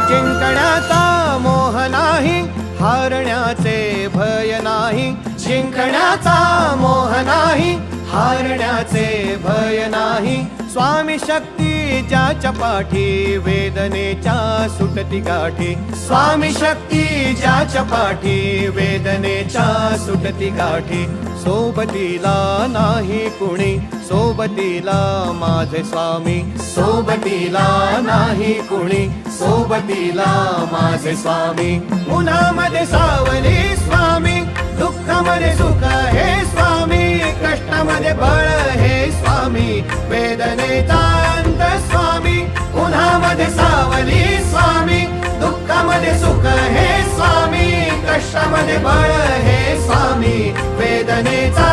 जिंकण्याचा मोह नाही, हारण्याचे भय नाही. जिंकण्याचा मोह नाही, हारण्याचे भय नाही. स्वामी शक्ती ज्याच्या पाठी, वेदनेच्या सुटती गाठी. स्वामी शक्ती ज्याच्या पाठी, वेदनेच्या सुटती गाठी. सोबतीला नाही कुणी, सोबतीला माझे स्वामी. सोबतीला नाही कुणी, सोबतीला माझे स्वामी. उन्हामध्ये सावली स्वामी, दुःखामध्ये सुख हे स्वामी. कष्टामध्ये बळ हे स्वामी, वेदनेचा अंत स्वामी. उन्हामध्ये सावली स्वामी, दुःखामध्ये सुख हे स्वामी. कष्टामध्ये बळ हे स्वामी, वेदनेचा